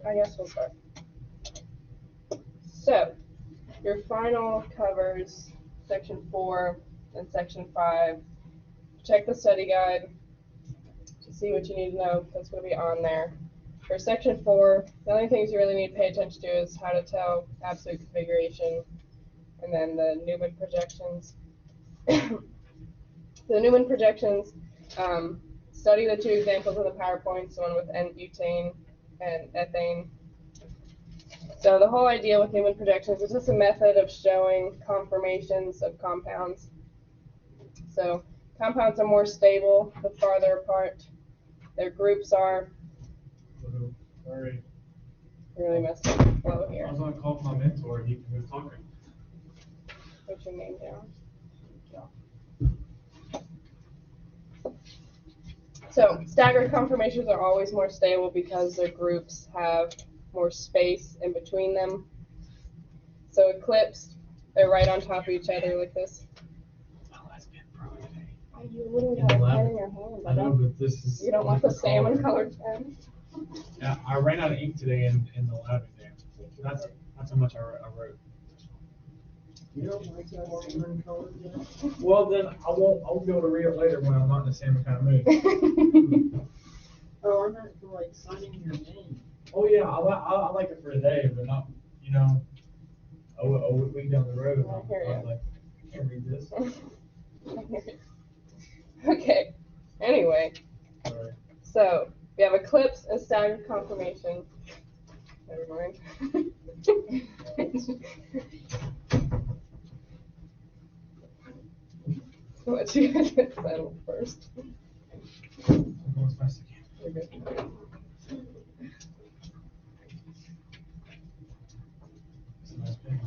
I guess we'll start. So, your final covers section 4 and section 5. Check the study guide to see what you need to know. That's going to be on there. For section 4, the only things you really need to pay attention to is how to tell absolute configuration and then the Newman projections. The Newman projections, study the 2 examples in the PowerPoint, the one with N-butane and ethane. So the whole idea with Newman projections is just a method of showing conformations of compounds. So compounds are more stable the farther apart their groups are. Sorry. Really messed up the flow here. I was on a call with my mentor. He was talking. Put your name down. So staggered conformations are always more stable because their groups have more space in between them. So eclipsed, they're right on top of each other like this. You literally have a pen in your hand. I know, but this is. You don't want the salmon colored pen? Yeah, I ran out of ink today in the lab exam. That's how much I wrote. You don't like that salmon color yet? Well, then I won't be able to read it later when I'm not in the same kind of mood. Oh, I meant for like signing your name. Oh yeah, I like it for a day, but not a week down the road. I hear I'm you. like, I can't read this. Okay. Anyway, Sorry. so we have eclipse and staggered conformation. Never mind. Let you guys get settled first. I'm going as fast as I can. You're good. It's a nice pen.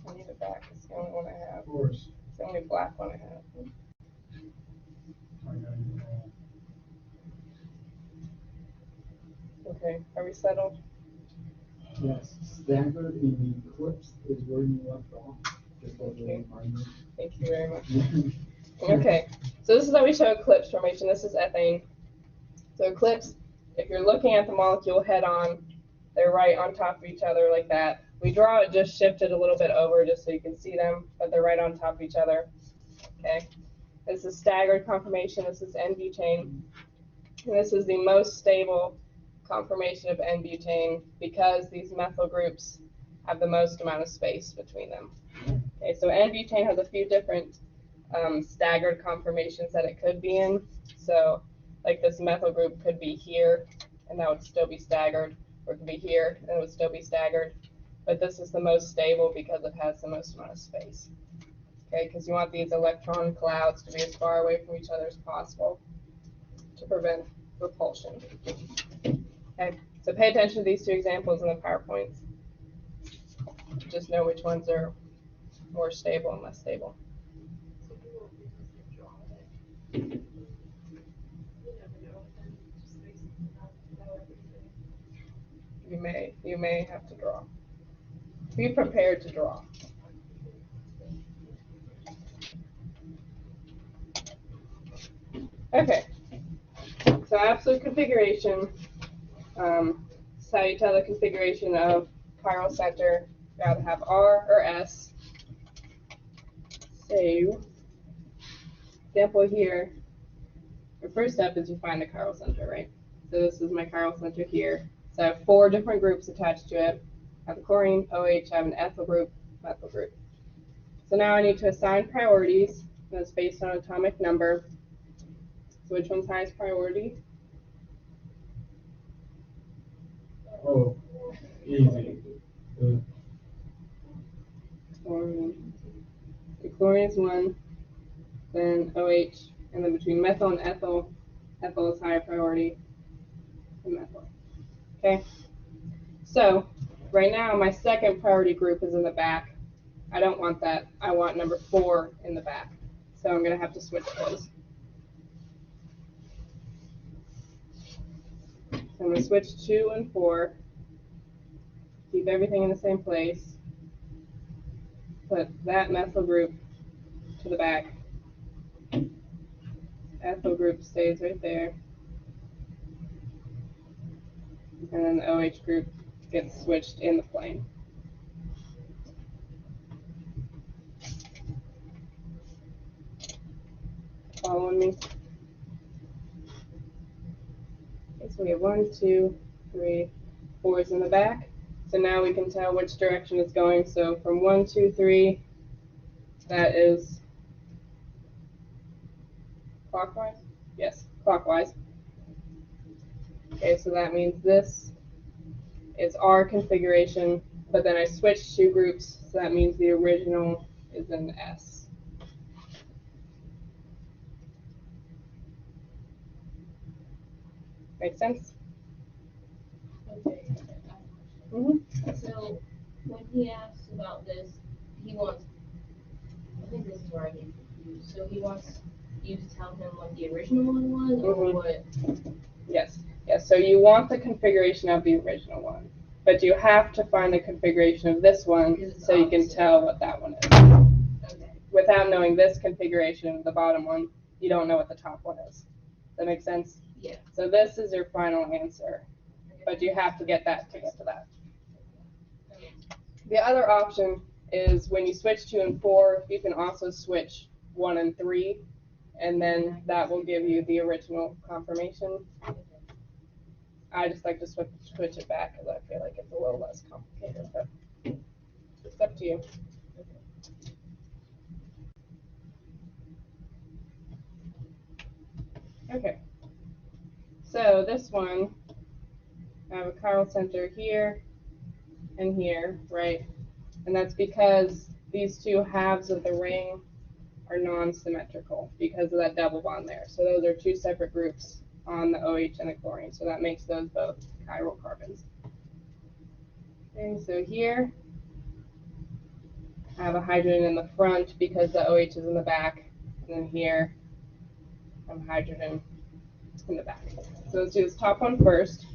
I need it back. It's the only one I have. Of course. It's the only black one I have. I gotta use it all. Okay, are we settled? Yes, staggered and eclipsed is where you left off. Just as a reminder. Thank you very much. Okay, so this is how we show eclipse formation. This is ethane. So eclipse, if you're looking at the molecule head on, they're right on top of each other like that. We draw it just shifted a little bit over just so you can see them, but they're right on top of each other. Okay, this is staggered conformation. This is N-butane. And this is the most stable conformation of N-butane because these methyl groups have the most amount of space between them. Okay, so N-butane has a few different staggered conformations that it could be in. So like this methyl group could be here and that would still be staggered, or it could be here and it would still be staggered. But this is the most stable because it has the most amount of space. Okay, because you want these electron clouds to be as far away from each other as possible to prevent repulsion. Okay, so pay attention to these 2 examples in the PowerPoints. Just know which ones are more stable and less stable. You may have to draw. Be prepared to draw. Okay, so absolute configuration. This is how you tell the configuration of chiral center. You either have R or S. So, example here, your first step is you find the chiral center, right? So this is my chiral center here. So I have 4 different groups attached to it. I have a chlorine, OH, I have an ethyl group, methyl group. So now I need to assign priorities. That's based on atomic number. So which one's highest priority? Oh, easy. Chlorine. The chlorine is 1, then OH, and then between methyl and ethyl, ethyl is higher priority than methyl. Okay? So, right now my second priority group is in the back. I don't want that. I want number 4 in the back. So I'm going to have to switch those. So I'm going to switch 2 and 4. Keep everything in the same place. Put that methyl group to the back. Ethyl group stays right there. and then the OH group gets switched in the plane. Following me? Okay, so we have 1, 2, 3, 4 is in the back. So now we can tell which direction it's going. So from 1, 2, 3, that is clockwise? Yes, clockwise. Okay, so that means this is R configuration, but then I switched two groups, so that means the original is in S. Make sense? Okay. Mm-hmm. So when he asks about this, he wants, I think this is where I get confused. So he wants you to tell him what the original one was, or Mhm. what? Yes. Yes. So you want the configuration of the original one, but you have to find the configuration of this one Because it's so you can opposite. tell what that one is. Okay. Without knowing this configuration, the bottom one, you don't know what the top one is. Does that make sense? Yeah. So this is your final answer, but you have to get that to get to that. The other option is when you switch 2 and 4, you can also switch 1 and 3, and then that will give you the original confirmation. I just like to switch it back because I feel like it's a little less complicated, but it's up to you. Okay. So this one, I have a chiral center here and here, right? And that's because these two halves of the ring are non-symmetrical because of that double bond there. So those are two separate groups on the OH and the chlorine. So that makes those both chiral carbons. Okay, so here I have a hydrogen in the front because the OH is in the back. And then here I have hydrogen in the back. So let's do this top one first.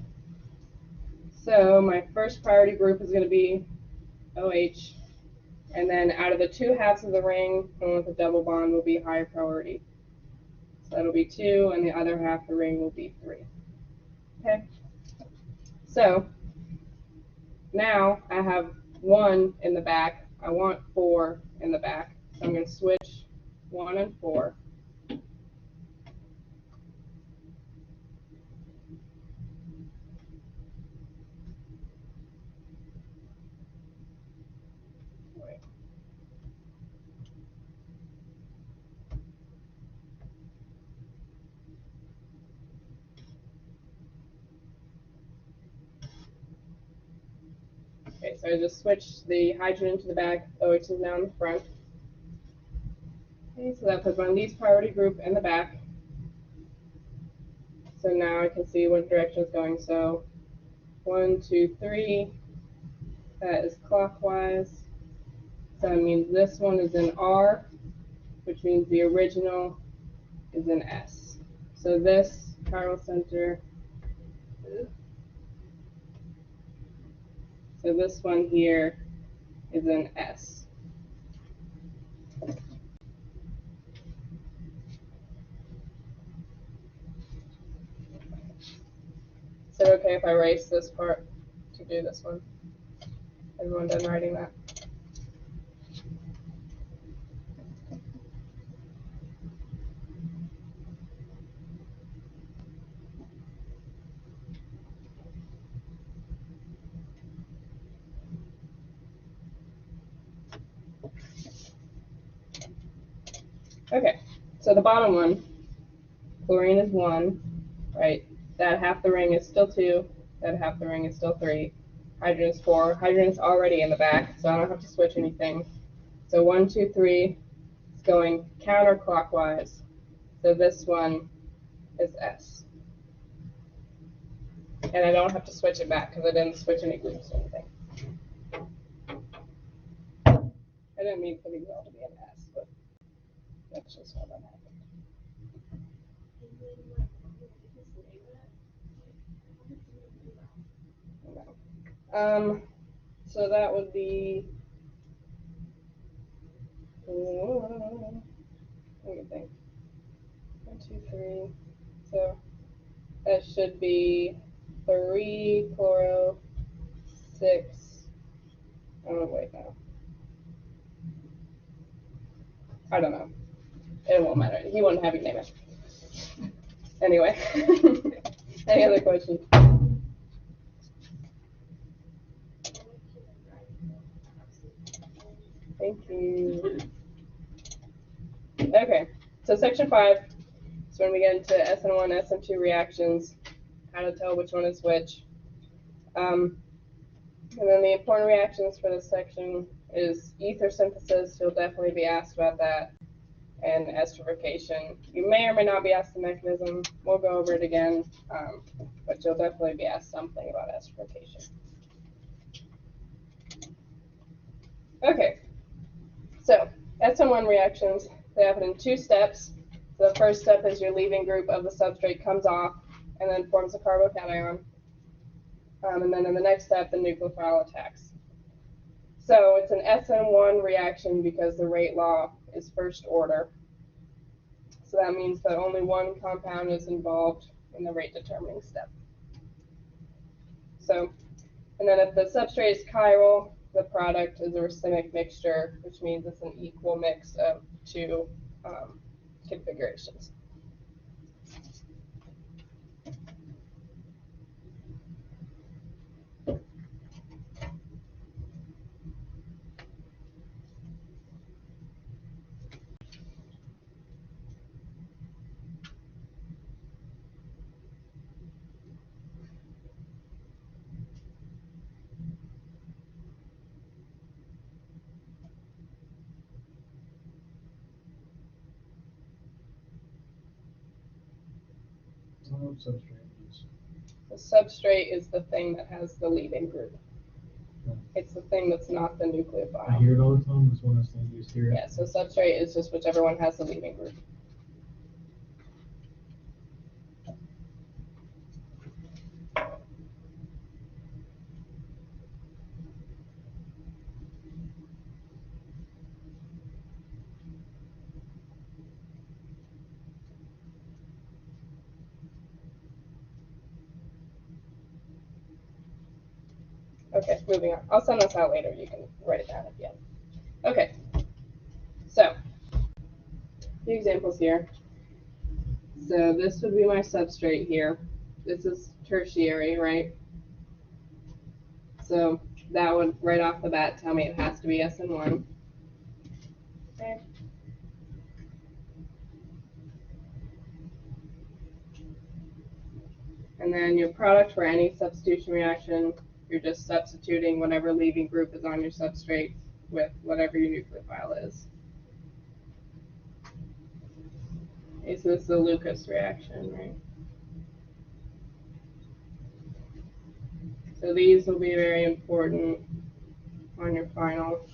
So my first priority group is going to be OH. And then out of the two halves of the ring, the one with the double bond will be higher priority. So that'll be 2, and the other half of the ring will be 3. Okay? So now I have 1 in the back. I want 4 in the back. So I'm going to switch 1 and 4. Wait. Okay, so I just switched the hydrogen to the back, OH is now in the front. Okay, so that puts one of these priority group in the back. So now I can see what direction it's going. So 1, 2, 3, that is clockwise. So that means this one is in R, which means the original is in S. So this chiral center, so this one here is in S. Is it okay if I erase this part to do this one? Everyone done writing that? Okay, so the bottom one, chlorine is 1, right? That half the ring is still 2, that half the ring is still 3. Hydrogen is 4. Hydrogen is already in the back, so I don't have to switch anything. So 1, 2, 3 is going counterclockwise. So this one is S. And I don't have to switch it back because I didn't switch any groups or anything. I didn't mean for these all to be an S, but that's just what happened. So that would be, let me think. 1, 2, 3. So that should be 3 chloro 6. Oh wait, no. I don't know. It won't matter. He wouldn't have you name it. Anyway. Any other questions? Thank you. Okay, so section 5 is when we get into SN1, SN2 reactions, how to tell which one is which. And then the important reactions for this section is ether synthesis. You'll definitely be asked about that. And esterification. You may or may not be asked the mechanism. We'll go over it again, but you'll definitely be asked something about esterification. Okay, so SN1 reactions, they happen in 2 steps. So the first step is your leaving group of the substrate comes off and then forms a carbocation. And then in the next step, the nucleophile attacks. So it's an SN1 reaction because the rate law is first order. So that means that only one compound is involved in the rate determining step. So, and then if the substrate is chiral, the product is a racemic mixture, which means it's an equal mix of 2 configurations. The substrate is the thing that has the leaving group. It's the thing that's not the nucleophile. I hear it all the time. It's one of those things you just hear it. Yeah, so substrate is just whichever one has the leaving group. Okay, moving on. I'll send this out later. You can write it down at the end. Okay, so the examples here. So this would be my substrate here. This is tertiary, right? So that would right off the bat tell me it has to be SN1. Okay. And then your product for any substitution reaction, you're just substituting whatever leaving group is on your substrate with whatever your nucleophile is. Okay, so this is a Lucas reaction, right? So these will be very important on your final.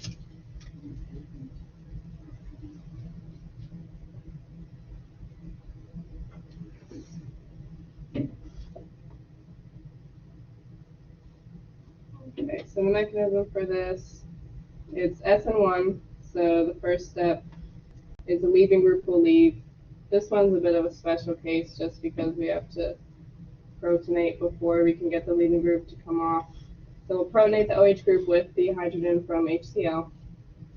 Okay, so the mechanism for this, it's SN1, so the first step is the leaving group will leave. This one's a bit of a special case just because we have to protonate before we can get the leaving group to come off. So we'll protonate the OH group with the hydrogen from HCl,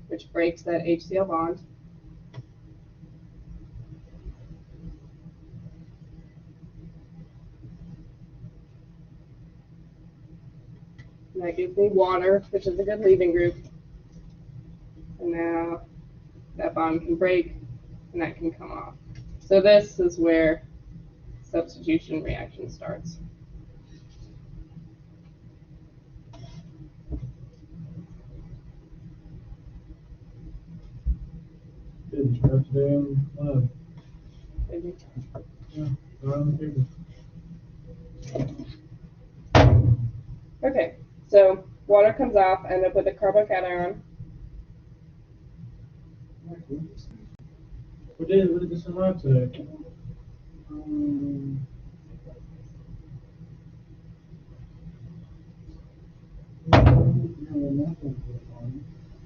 which breaks that HCl bond. And that gives me water, which is a good leaving group. And now that bond can break and that can come off. So this is where substitution reaction starts. Did you start today on Maybe. yeah, around the table? Okay, so water comes off, end up with a carbocation. What did this arrive today?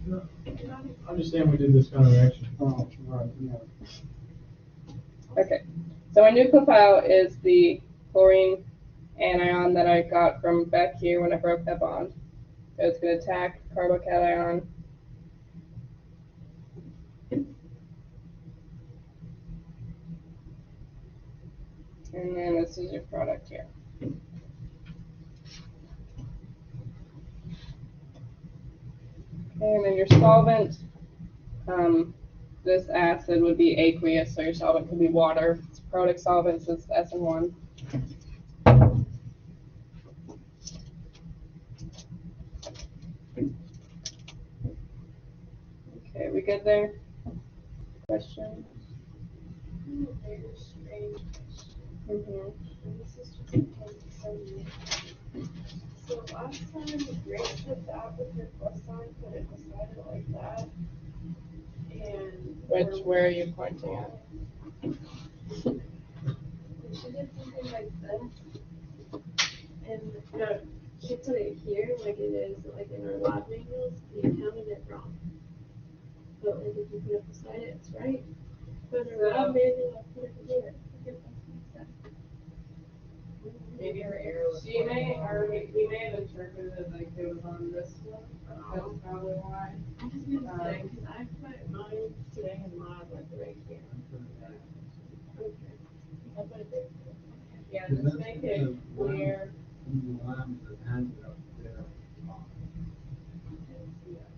No, I'm just saying we did this kind of reaction. Oh, right, yeah. Okay, so our nucleophile is the chlorine anion that I got from back here when I broke that bond. So it's going to attack carbocation. And then this is your product here. Okay, and then your solvent, this acid would be aqueous, so your solvent could be water. It's protic solvents is SN1. Okay, we good there? Question? Very strange. Mm-hmm. And this is just because it's so new. So last time, Grace did that with her plus sign, put it beside it like that. And. Where are you pointing at? And she did something like this. And, no, she put it here like it is, like in our lab manuals, and you counted it wrong. But like if you put it beside it, it's right. But in our lab manual, I put it here. I think that makes sense. Maybe her arrow was. She may, or we may have interpreted it like it was on this one. That's probably why. I'm just gonna say, because I put mine today in lab like right here. Okay. I put it there. Yeah, just make it clear.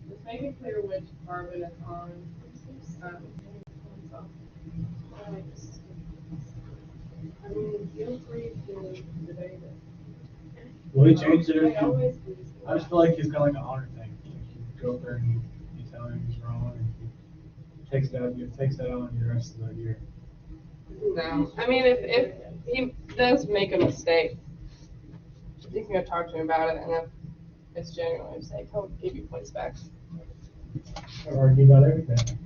Just make it clear which carbon it's on. I mean, feel free to debate it. Will he change it? I always lose. I just feel like he's kind of like an honor thing. You go up there and you tell him he's wrong, and he takes that on the rest of the year. No, I mean, if he does make a mistake, you can go talk to him about it, and if it's genuinely a mistake, he'll give you points back. I argue about everything.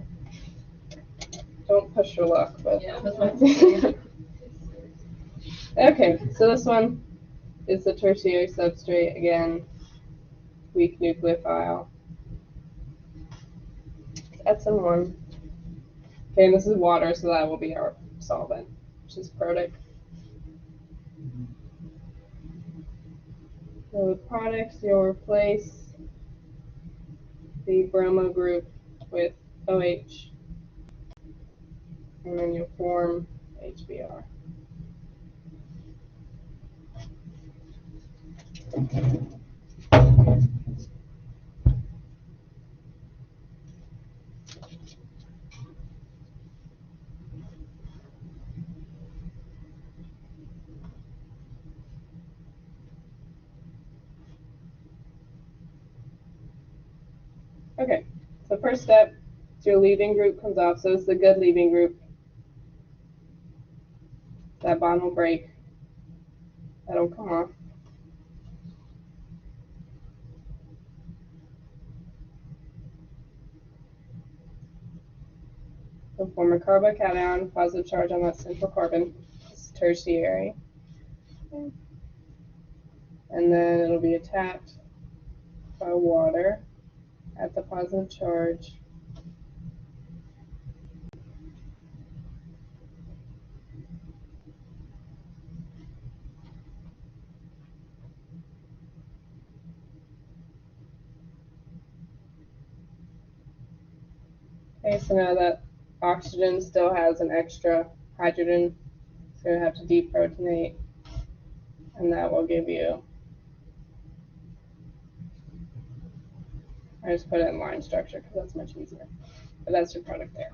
Don't push your luck, but. Yeah, that's what I'm saying. Okay, so this one is the tertiary substrate, again, weak nucleophile. It's SN1. Okay, and this is water, so that will be our solvent, which is protic. So the products, you'll replace the bromo group with OH, and then you'll form HBr. Okay, so first step is your leaving group comes off. So it's the good leaving group. That bond will break. That'll come off. It'll form a carbocation, positive charge on that central carbon. It's tertiary. Okay. And then it'll be attacked by water at the positive charge. Okay, so now that oxygen still has an extra hydrogen, so you have to deprotonate, and that will give you, I just put it in line structure because that's much easier, but that's your product there.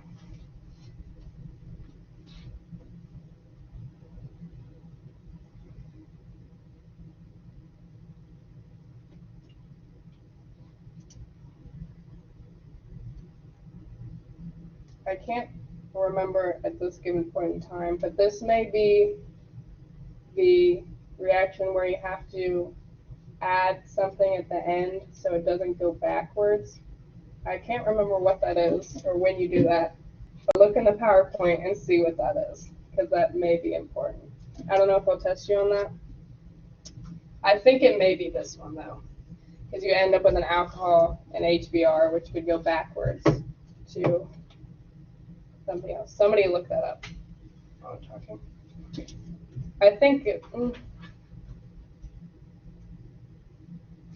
I can't remember at this given point in time, but this may be the reaction where you have to add something at the end so it doesn't go backwards. I can't remember what that is or when you do that, but look in the PowerPoint and see what that is, because that may be important. I don't know if I'll test you on that. I think it may be this one though, because you end up with an alcohol and HBr, which would go backwards to something else. Somebody look that up while I'm talking. I think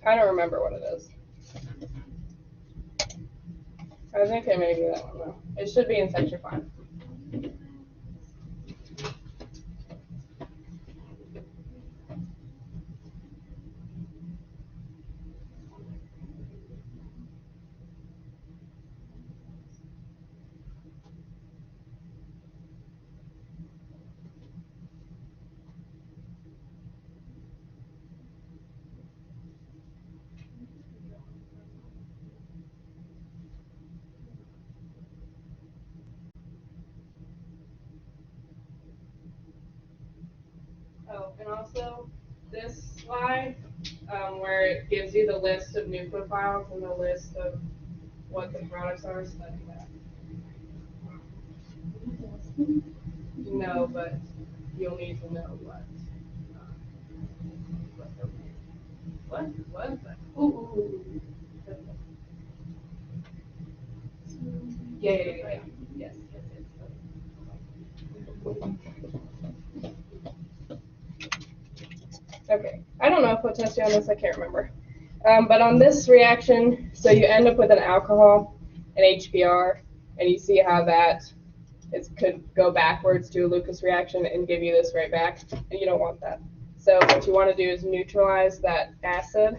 I don't remember what it is. I think it may be that one though. It should be in section 5. Oh, and also this slide, where it gives you the list of nucleophiles and the list of what the products are, study that. No, but you'll need to know what. What? What? Ooh. Yeah. Yes. Okay, I don't know if we'll test you on this, I can't remember. But on this reaction, so you end up with an alcohol, an HBr, and you see how that could go backwards to a Lucas reaction and give you this right back, and you don't want that. So what you want to do is neutralize that acid.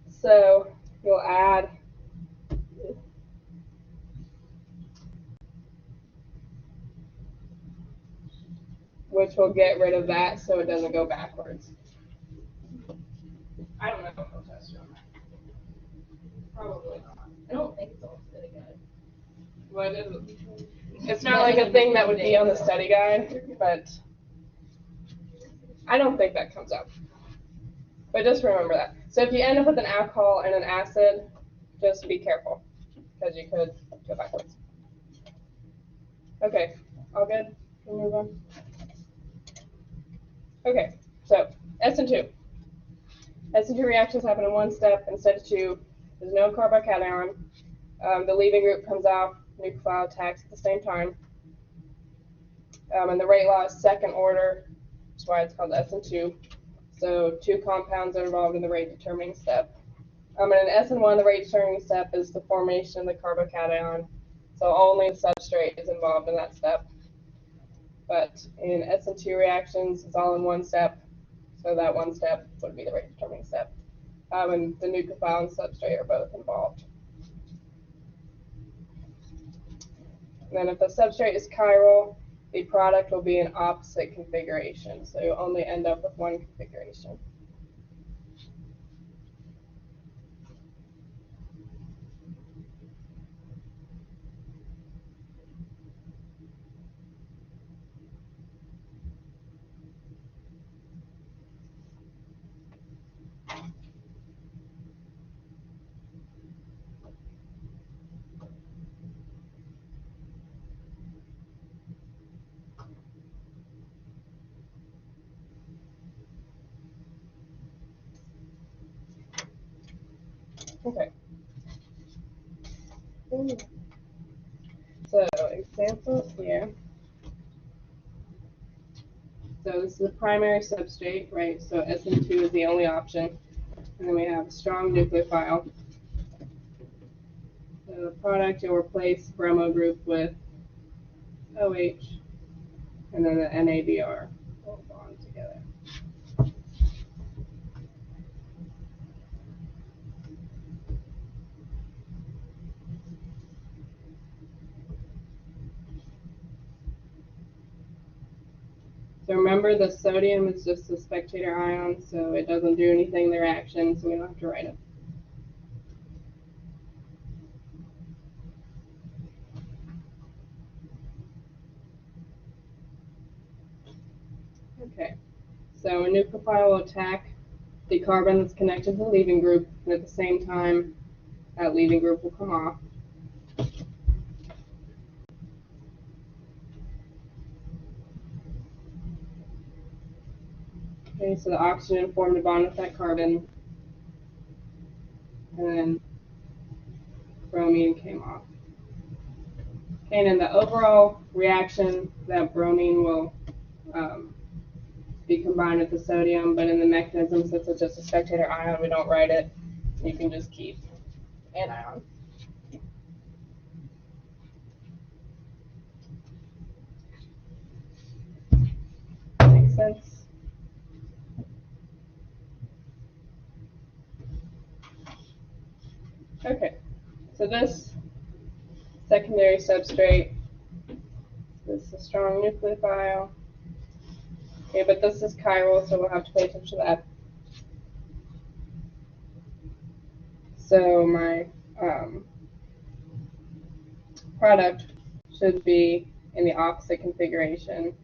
So you'll add which will get rid of that so it doesn't go backwards. I don't know if I'll test you on that. Probably not. I don't think it's all study guide. What is it? It's not like a thing that would be on the study guide, but I don't think that comes up. But just remember that. So if you end up with an alcohol and an acid, just be careful, because you could go backwards. Okay, all good? We'll move on. Okay, so SN2. SN2 reactions happen in one step instead of two. There's no carbocation. The leaving group comes out, nucleophile attacks at the same time. And the rate law is second order, that's why it's called SN2. So two compounds are involved in the rate determining step. And in SN1, the rate determining step is the formation of the carbocation. So only the substrate is involved in that step. But in SN2 reactions, it's all in one step. So that one step would be the rate determining step. And the nucleophile and substrate are both involved. And then if the substrate is chiral, the product will be in opposite configuration. So you'll only end up with one configuration. Okay. So examples here. So this is the primary substrate, right? So SN2 is the only option. And then we have a strong nucleophile. So the product, you'll replace bromo group with OH, and then the NADR will bond together. So remember, the sodium is just a spectator ion, so it doesn't do anything in the reaction, so we don't have to write it. Okay, so a nucleophile will attack the carbon that's connected to the leaving group, and at the same time, that leaving group will come off. Okay, so the oxygen formed a bond with that carbon, and then bromine came off. Okay, and in the overall reaction, that bromine will be combined with the sodium, but in the mechanism, since it's just a spectator ion, we don't write it. You can just keep anion. Makes sense? Okay, so this secondary substrate, this is a strong nucleophile. Okay, but this is chiral, so we'll have to pay attention to that. So my product should be in the opposite configuration.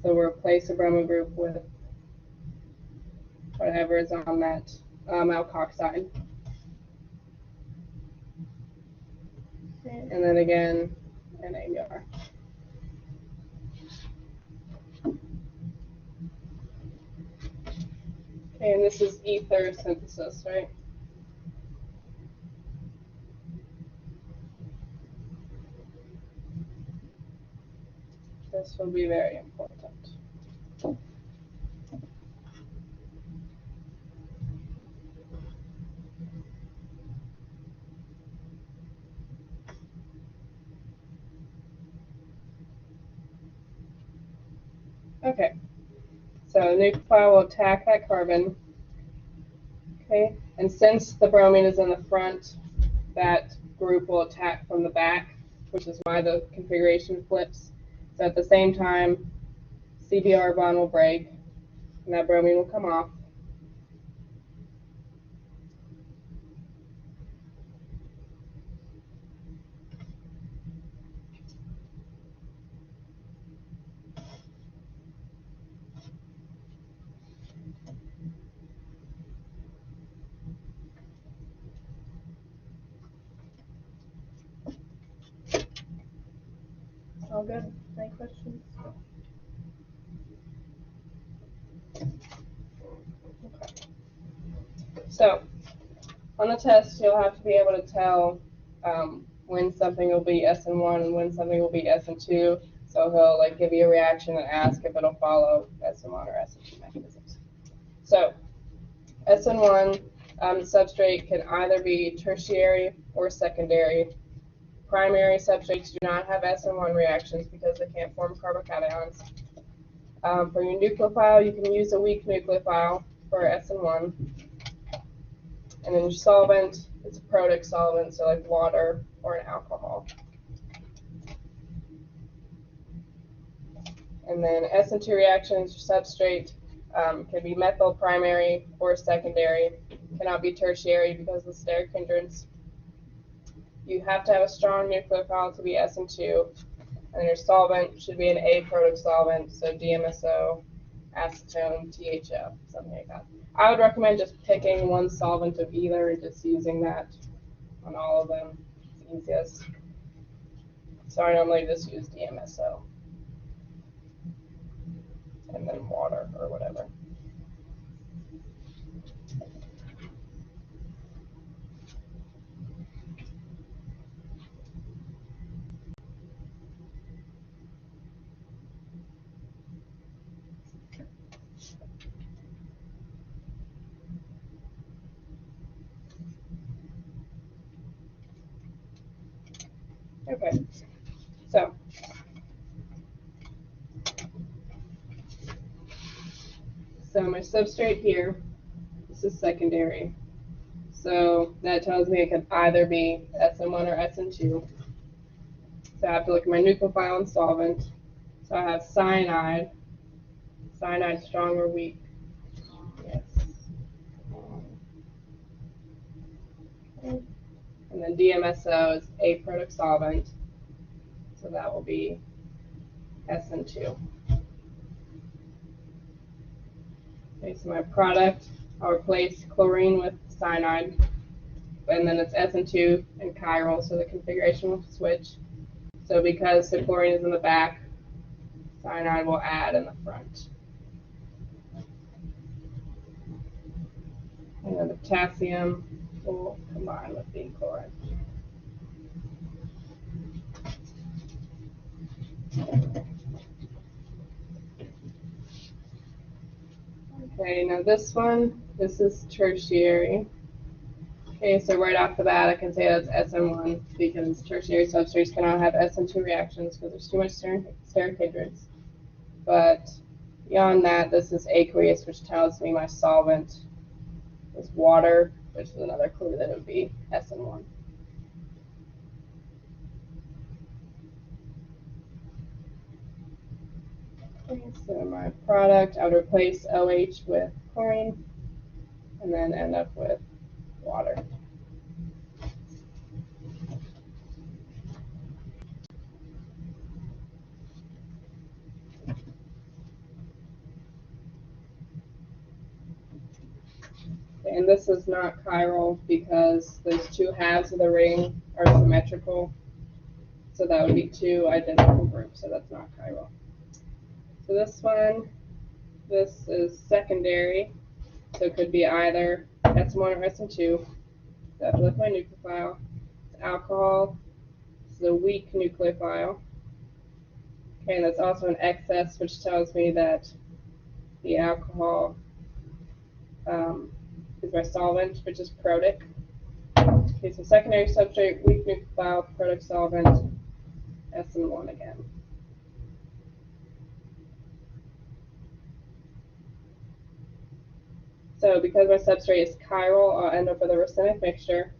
So we'll replace the bromo group with whatever is on that alkoxide. And then again, NABR. Okay, and this is ether synthesis, right? This will be very important. Okay, so the nucleophile will attack that carbon. Okay, and since the bromine is in the front, that group will attack from the back, which is why the configuration flips. So at the same time, CBR bond will break, and that bromine will come off. All good? Any questions? Okay. So, on the test, you'll have to be able to tell when something will be SN1 and when something will be SN2. So he'll like give you a reaction and ask if it'll follow SN1 or SN2 mechanisms. So, SN1 substrate can either be tertiary or secondary. Primary substrates do not have SN1 reactions because they can't form carbocations. For your nucleophile, you can use a weak nucleophile for SN1. And then your solvent is a protic solvent, so like water or an alcohol. And then SN2 reactions, your substrate can be methyl primary or secondary. Cannot be tertiary because of the steric hindrance. You have to have a strong nucleophile to be SN2. And your solvent should be an aprotic solvent, so DMSO, acetone, THO, something like that. I would recommend just picking one solvent of either and just using that on all of them. It's easiest. So I normally just use DMSO. And then water or whatever. Okay, so my substrate here, this is secondary. So that tells me it could either be SN1 or SN2. So I have to look at my nucleophile and solvent. So I have cyanide. Cyanide strong or weak? Yes. And then DMSO is aprotic solvent. So that will be SN2. Okay, so my product, I'll replace chlorine with cyanide. And then it's SN2 and chiral, so the configuration will switch. So because the chlorine is in the back, cyanide will add in the front. And then the potassium will combine with the chlorine. Okay, now this one, this is tertiary. Okay, so right off the bat, I can say that's SN1 because tertiary substrates cannot have SN2 reactions because there's too much steric hydrants. But beyond that, this is aqueous, which tells me my solvent is water, which is another clue that it would be SN1. Okay, so my product, I would replace OH with chlorine and then end up with water. And this is not chiral because those two halves of the ring are symmetrical. So that would be two identical groups, so that's not chiral. So this one, this is secondary. So it could be either SN1 or SN2. That's with my nucleophile. It's alcohol. This is a weak nucleophile. Okay, and that's also an excess, which tells me that the alcohol is my solvent, which is protic. Okay, so secondary substrate, weak nucleophile, protic solvent, SN1 again. So because my substrate is chiral, I'll end up with a racemic mixture.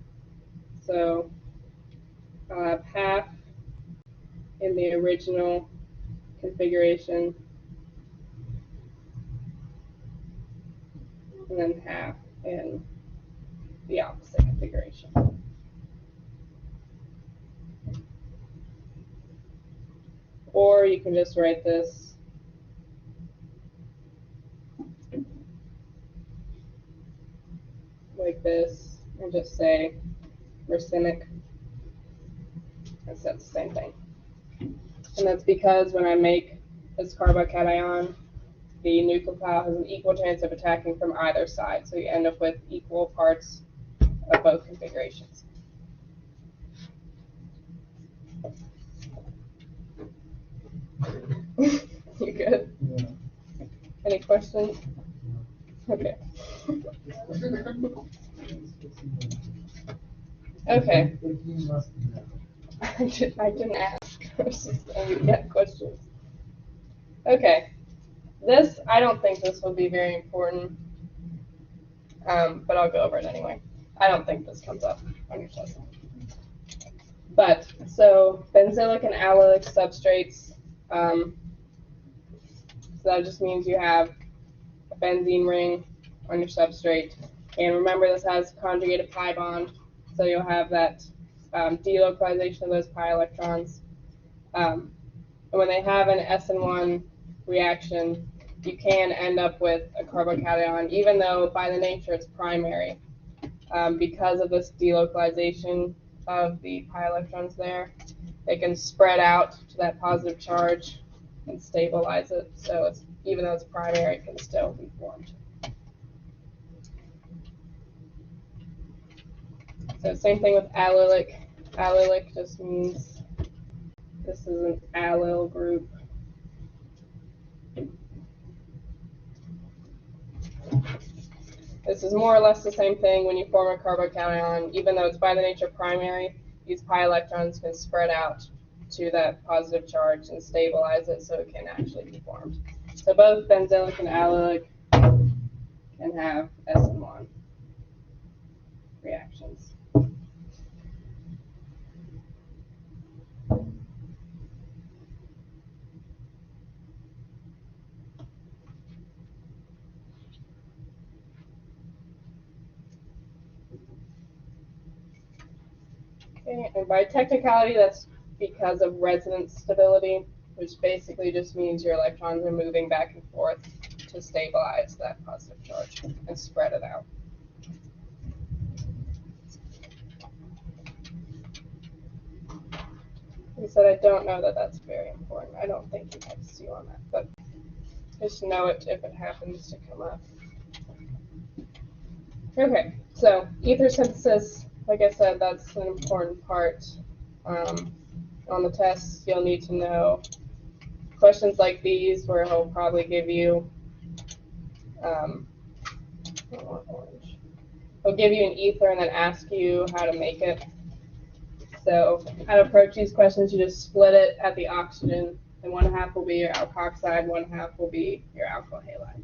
So I'll have half in the original configuration and then half in the opposite configuration. Or you can just write this like this and just say racemic. That's the same thing. And that's because when I make this carbocation, the nucleophile has an equal chance of attacking from either side. So you end up with equal parts of both configurations. You good? Yeah. Any questions? Okay. Okay. If you must know. I didn't ask. I was just saying you got questions. Okay. This, I don't think this will be very important, but I'll go over it anyway. I don't think this comes up on your test. But, so benzylic and allylic substrates, so that just means you have a benzene ring on your substrate. And remember, this has conjugated pi bond, so you'll have that delocalization of those pi electrons. And when they have an SN1 reaction, you can end up with a carbocation, even though by the nature it's primary. Because of this delocalization of the pi electrons there, they can spread out to that positive charge and stabilize it. So it's, even though it's primary, it can still be formed. So same thing with allylic. Allylic just means this is an allyl group. This is more or less the same thing when you form a carbocation. Even though it's by the nature primary, these pi electrons can spread out to that positive charge and stabilize it so it can actually be formed. So both benzylic and allylic can have SN1 reactions. Okay, and by technicality, that's because of resonance stability, which basically just means your electrons are moving back and forth to stabilize that positive charge and spread it out. He said, I don't know that that's very important. I don't think you have to see on that, but just know it if it happens to come up. Okay, so ether synthesis, like I said, that's an important part. On the test, you'll need to know questions like these where he'll probably give you I want orange. He'll give you an ether and then ask you how to make it. So how to approach these questions, you just split it at the oxygen, and one half will be your alkoxide, one half will be your alkyl halide.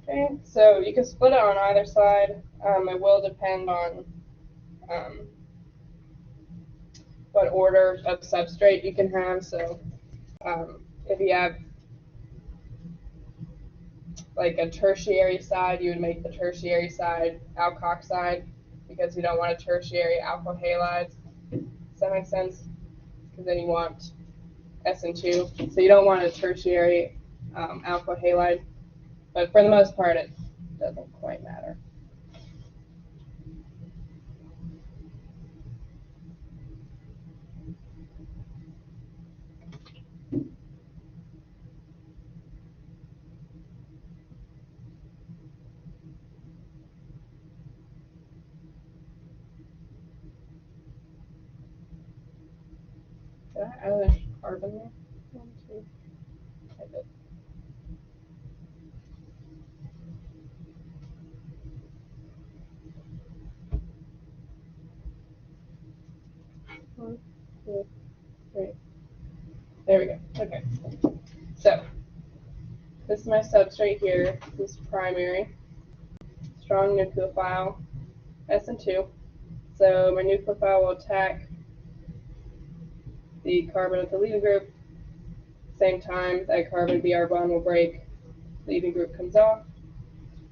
Okay, so you can split it on either side. It will depend on what order of substrate you can have. So if you have like a tertiary side, you would make the tertiary side alkoxide because you don't want a tertiary alkyl halides. Does that make sense? Because then you want SN2. So you don't want a tertiary alkyl halide. But for the most part, it doesn't quite matter. Did I add a carbon there? 1, 2. I did. One, 2, 3. There we go. Okay. So this is my substrate here. This is primary. Strong nucleophile, SN2. So my nucleophile will attack the carbon at the leaving group. Same time, that carbon Br bond will break. Leaving group comes off.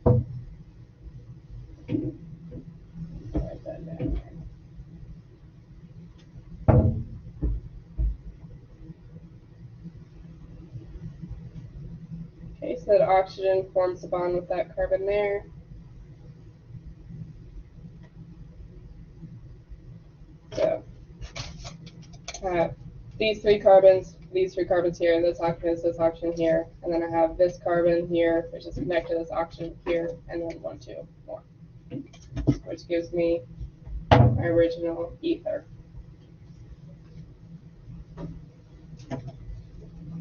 Write that down. Okay, so that oxygen forms a bond with that carbon there. So I have these three carbons here, and this oxygen here, and then I have this carbon here, which is connected to this oxygen here, and then 1, 2 more, which gives me my original ether.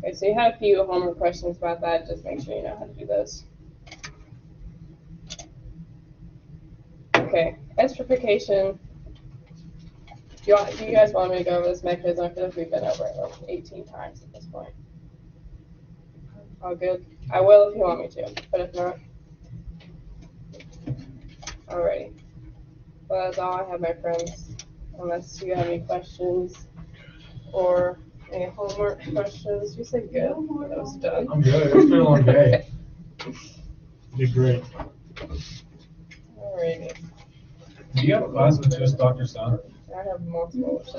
Okay, so you had a few homework questions about that. Just make sure you know how to do those. Okay, esterification. Do you guys want me to go over this mechanism? I feel like we've been over it like 18 times at this point. All good? I will if you want me to, but if not, alrighty. Well, that's all I have, my friends. Unless you have any questions or any homework questions. You said good. That was done. I'm good. It's been a long day. You did great. Alrighty. Do you have a class with just Dr. Sun? I have multiple, which is